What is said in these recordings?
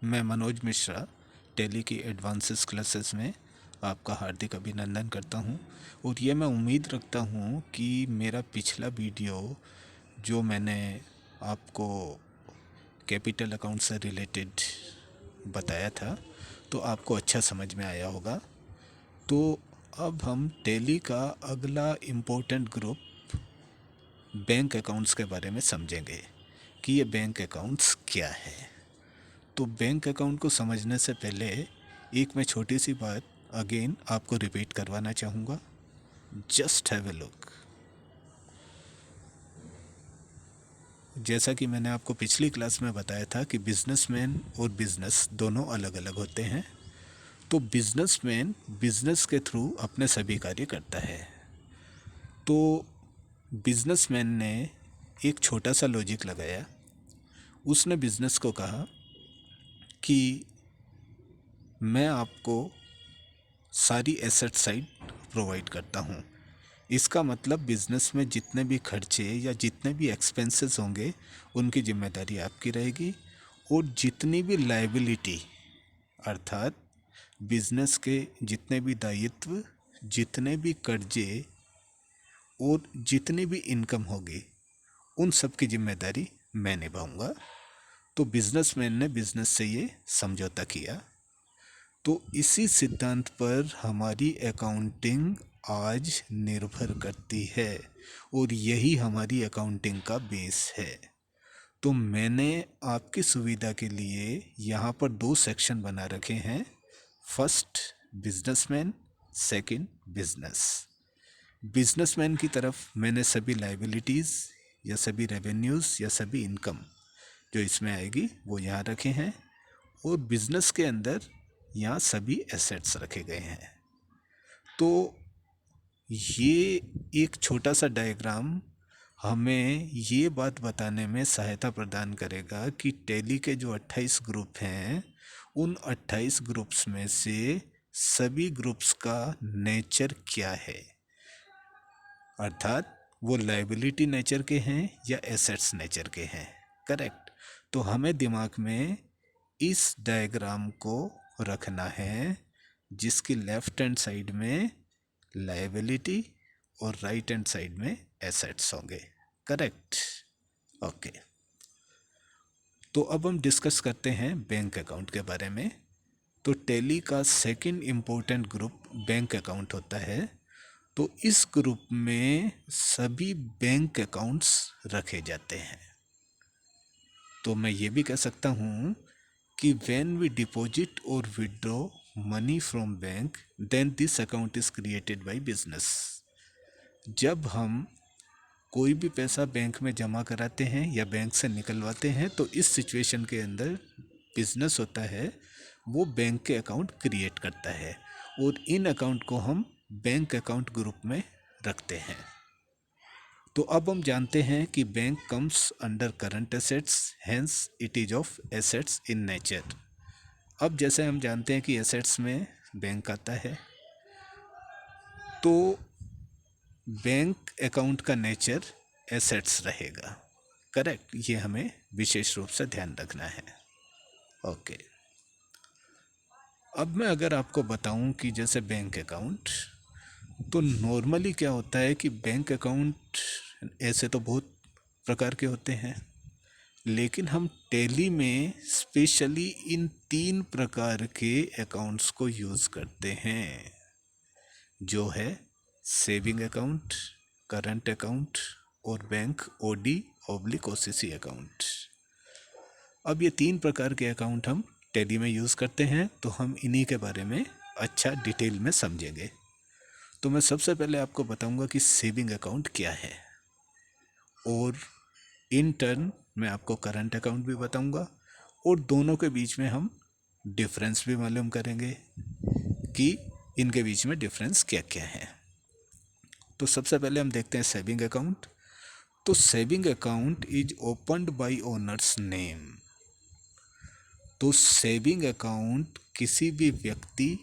मैं मनोज मिश्रा टैली की advances classes में आपका हार्दिक अभिनंदन करता हूं और ये मैं उम्मीद रखता हूं कि मेरा पिछला वीडियो जो मैंने आपको कैपिटल अकाउंट से रिलेटेड बताया था तो आपको अच्छा समझ में आया होगा। तो अब हम टैली का अगला इम्पोर्टेंट ग्रुप बैंक अकाउंट्स के बारे में समझेंगे कि ये बैंक अकाउंट्स क्या है। तो बैंक अकाउंट को समझने से पहले एक मैं छोटी सी बात अगेन आपको रिपीट करवाना चाहूँगा। Just have a look. जैसा कि मैंने आपको पिछली क्लास में बताया था कि बिजनेसमैन और बिजनेस दोनों अलग अलग होते हैं। तो बिजनेसमैन बिजनेस के थ्रू अपने सभी कार्य करता है। तो बिजनेसमैन ने एक छोटा सा लॉजिक लगाया। उसने बिजनेस को कहा कि मैं आपको सारी एसेट साइड प्रोवाइड करता हूँ। इसका मतलब बिजनेस में जितने भी खर्चे या जितने भी एक्सपेंसेस होंगे उनकी जिम्मेदारी आपकी रहेगी, और जितनी भी लायबिलिटी अर्थात बिजनेस के जितने भी दायित्व, जितने भी कर्जे और जितनी भी इनकम होगी उन सब की जिम्मेदारी मैं निभाऊंगा। तो बिजनेसमैन ने बिजनेस से ये समझौता किया। तो इसी सिद्धांत पर हमारी अकाउंटिंग आज निर्भर करती है और यही हमारी अकाउंटिंग का बेस है। तो मैंने आपकी सुविधा के लिए यहाँ पर दो सेक्शन बना रखे हैं। First businessman, second business. Businessman की तरफ मैंने सभी लाइबिलिटीज़ या सभी रेवेन्यूज़ या सभी इनकम जो इसमें आएगी वो यहाँ रखे हैं, और बिजनेस के अंदर यहाँ सभी एसेट्स रखे गए हैं। तो ये एक छोटा सा डायग्राम हमें ये बात बताने में सहायता प्रदान करेगा कि टैली के जो 28 ग्रुप हैं उन 28 ग्रुप्स में से सभी ग्रुप्स का नेचर क्या है, अर्थात वो लायबिलिटी नेचर के हैं या एसेट्स नेचर के हैं। करेक्ट। तो हमें दिमाग में इस डायग्राम को रखना है जिसकी लेफ्ट हैंड साइड में लायबिलिटी और राइट हैंड साइड में एसेट्स होंगे। करेक्ट। ओके। तो अब हम डिस्कस करते हैं बैंक अकाउंट के बारे में। तो टैली का second important group bank account होता है। तो इस ग्रुप में सभी बैंक अकाउंट्स रखे जाते हैं। तो मैं ये भी कह सकता हूँ कि व्हेन वी डिपॉजिट और withdraw money from bank then this account is created by business. जब हम कोई भी पैसा बैंक में जमा कराते हैं या बैंक से निकलवाते हैं तो इस सिचुएशन के अंदर बिजनेस होता है वो बैंक के अकाउंट क्रिएट करता है, और इन अकाउंट को हम बैंक अकाउंट ग्रुप में रखते हैं। तो अब हम जानते हैं कि bank comes under current assets, hence it is of assets in nature. अब जैसे हम जानते हैं कि एसेट्स में बैंक आता है, तो बैंक अकाउंट का नेचर एसेट्स रहेगा। करेक्ट। ये हमें विशेष रूप से ध्यान रखना है। ओके। अब मैं अगर आपको बताऊं कि जैसे बैंक अकाउंट, तो नॉर्मली क्या होता है कि बैंक अकाउंट ऐसे तो बहुत प्रकार के होते हैं, लेकिन हम टैली में स्पेशली इन 3 प्रकार के अकाउंट्स को यूज़ करते हैं, जो है सेविंग अकाउंट, करंट अकाउंट और bank OD oblique OCC account. अब ये 3 प्रकार के अकाउंट हम टैली में यूज़ करते हैं, तो हम इन्हीं के बारे में अच्छा डिटेल में समझेंगे। तो मैं सबसे पहले आपको बताऊंगा कि सेविंग अकाउंट क्या है, और इन टर्न मैं आपको करंट अकाउंट भी बताऊंगा, और दोनों के बीच में हम डिफरेंस भी मालूम करेंगे कि इनके बीच में डिफरेंस क्या क्या है। तो सबसे पहले हम देखते हैं सेविंग अकाउंट। तो saving account is opened by owner's name. तो सेविंग अकाउंट किसी भी व्यक्ति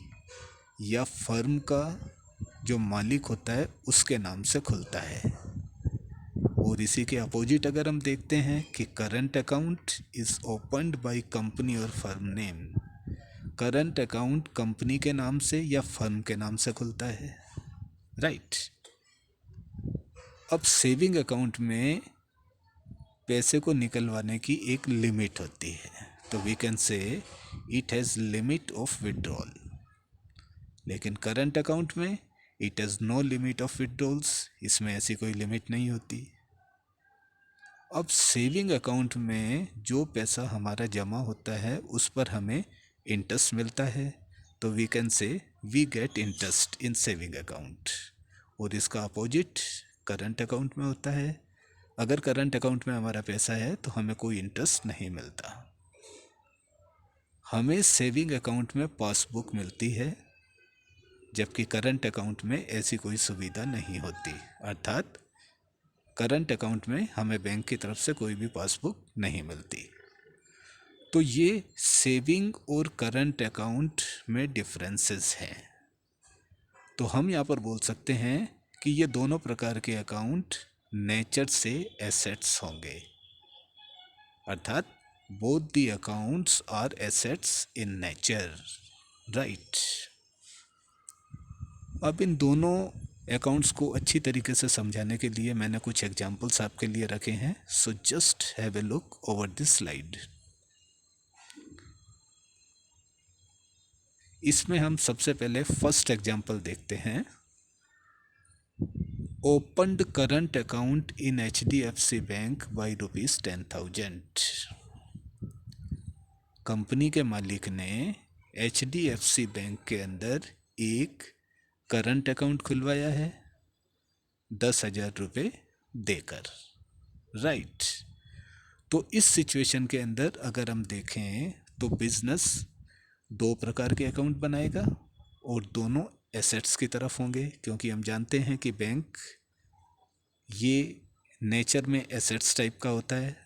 या फर्म का जो मालिक होता है उसके नाम से खुलता है, और इसी के अपोजिट अगर हम देखते हैं कि current account is opened by company और firm name, current account company के नाम से या फर्म के नाम से खुलता है, राइट। अब सेविंग अकाउंट में पैसे को निकलवाने की एक लिमिट होती है, तो we can say it has limit of withdrawal. लेकिन करंट अकाउंट में it has no limit of withdrawals, इसमें ऐसी कोई लिमिट नहीं होती। अब सेविंग अकाउंट में जो पैसा हमारा जमा होता है उस पर हमें इंटरेस्ट मिलता है, तो we can say we get interest in saving account. और इसका अपोजिट करंट अकाउंट में होता है। अगर करंट अकाउंट में हमारा पैसा है तो हमें कोई इंटरेस्ट नहीं मिलता। हमें सेविंग अकाउंट में पासबुक मिलती है, जबकि करंट अकाउंट में ऐसी कोई सुविधा नहीं होती, अर्थात करंट अकाउंट में हमें बैंक की तरफ से कोई भी पासबुक नहीं मिलती। तो ये सेविंग और करंट अकाउंट में डिफरेंसेस हैं। तो हम यहाँ पर बोल सकते हैं कि ये दोनों प्रकार के अकाउंट नेचर से एसेट्स होंगे, अर्थात both the accounts are assets in nature, right. अब इन दोनों अकाउंट्स को अच्छी तरीके से समझाने के लिए मैंने कुछ एग्जांपल्स आपके लिए रखे हैं, so just have a look over this slide. इसमें हम सबसे पहले फर्स्ट एग्जांपल देखते हैं। Opened current account in HDFC bank by ₹10,000। Company के मालिक ने HDFC बैंक के अंदर एक करंट अकाउंट खुलवाया है 10,000 रुपये देकर, राइट। तो इस सिचुएशन के अंदर अगर हम देखें तो बिजनेस दो प्रकार के अकाउंट बनाएगा और दोनों एसेट्स की तरफ होंगे, क्योंकि हम जानते हैं कि बैंक ये नेचर में एसेट्स टाइप का होता है,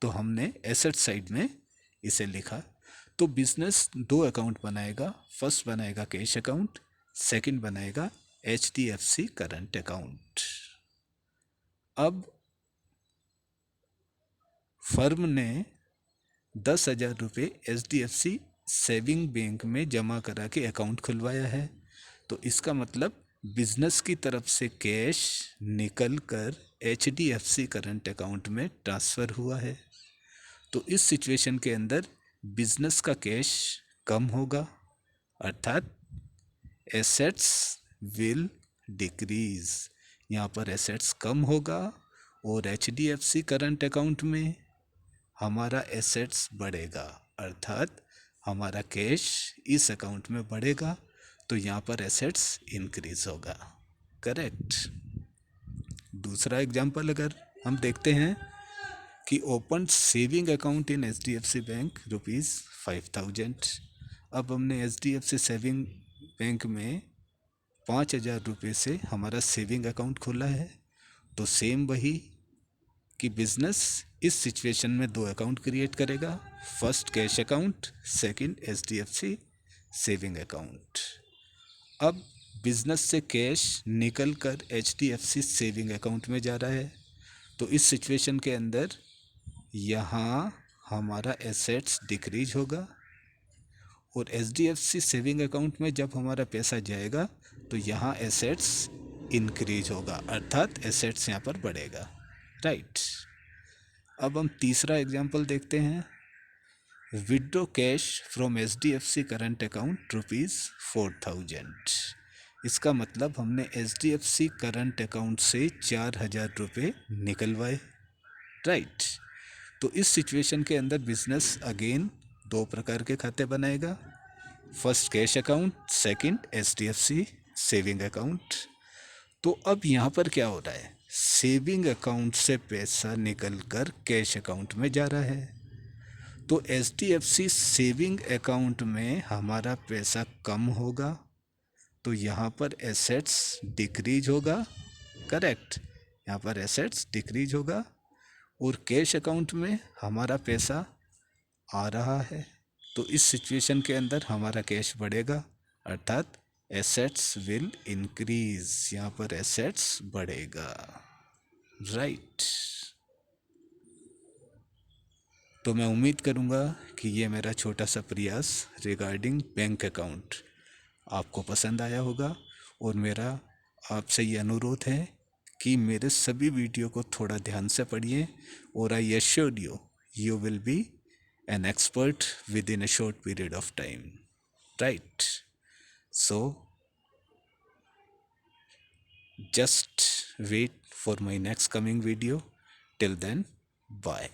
तो हमने एसेट साइड में इसे लिखा। तो बिजनेस दो अकाउंट बनाएगा, फर्स्ट बनाएगा कैश अकाउंट, सेकंड बनाएगा HDFC करंट अकाउंट। अब फर्म ने 10,000 रुपये HDFC सेविंग बैंक में जमा करा के अकाउंट खुलवाया है, तो इसका मतलब बिजनेस की तरफ से कैश निकल कर HDFC करंट अकाउंट में ट्रांसफ़र हुआ है। तो इस सिचुएशन के अंदर बिजनेस का कैश कम होगा, अर्थात एसेट्स विल डिक्रीज। यहाँ पर एसेट्स कम होगा और HDFC करंट अकाउंट में हमारा एसेट्स बढ़ेगा, अर्थात हमारा कैश इस अकाउंट में बढ़ेगा, तो यहाँ पर एसेट्स इंक्रीज होगा, करेक्ट। दूसरा एग्जांपल अगर हम देखते हैं कि open saving account in HDFC bank ₹5,000। अब हमने HDFC सेविंग बैंक में 5,000 रुपये से हमारा सेविंग अकाउंट खोला है, तो सेम वही कि बिजनेस इस सिचुएशन में दो अकाउंट क्रिएट करेगा, first cash account, second HDFC saving account. अब बिजनेस से कैश निकल कर HDFC सेविंग अकाउंट में जा रहा है, तो इस सिचुएशन के अंदर यहाँ हमारा एसेट्स डिक्रीज होगा और HDFC सेविंग अकाउंट में जब हमारा पैसा जाएगा तो यहाँ एसेट्स इंक्रीज होगा, अर्थात एसेट्स यहाँ पर बढ़ेगा, राइट। अब हम तीसरा एग्जांपल देखते हैं। Withdraw cash from HDFC current account ₹4,000। इसका मतलब हमने HDFC करंट अकाउंट से 4,000 रुपये निकलवाए, राइट। तो इस सिचुएशन के अंदर बिजनेस अगेन दो प्रकार के खाते बनाएगा, first cash account, second HDFC saving account. तो अब यहाँ पर क्या हो रहा है, सेविंग अकाउंट से पैसा निकलकर कैश अकाउंट में जा रहा है, तो HDFC सेविंग अकाउंट में हमारा पैसा कम होगा, तो यहाँ पर एसेट्स डिक्रीज होगा, करेक्ट। यहाँ पर एसेट्स डिक्रीज होगा और कैश अकाउंट में हमारा पैसा आ रहा है, तो इस सिचुएशन के अंदर हमारा कैश बढ़ेगा, अर्थात एसेट्स विल इंक्रीज, यहाँ पर एसेट्स बढ़ेगा। राइट। तो मैं उम्मीद करूँगा कि ये मेरा छोटा सा प्रयास रिगार्डिंग बैंक अकाउंट आपको पसंद आया होगा। और मेरा आपसे ये अनुरोध है कि मेरे सभी वीडियो को थोड़ा ध्यान से पढ़िए, और I assure you, you will be an expert with in a short period of time, right? So just wait for my next coming video. Till then, bye.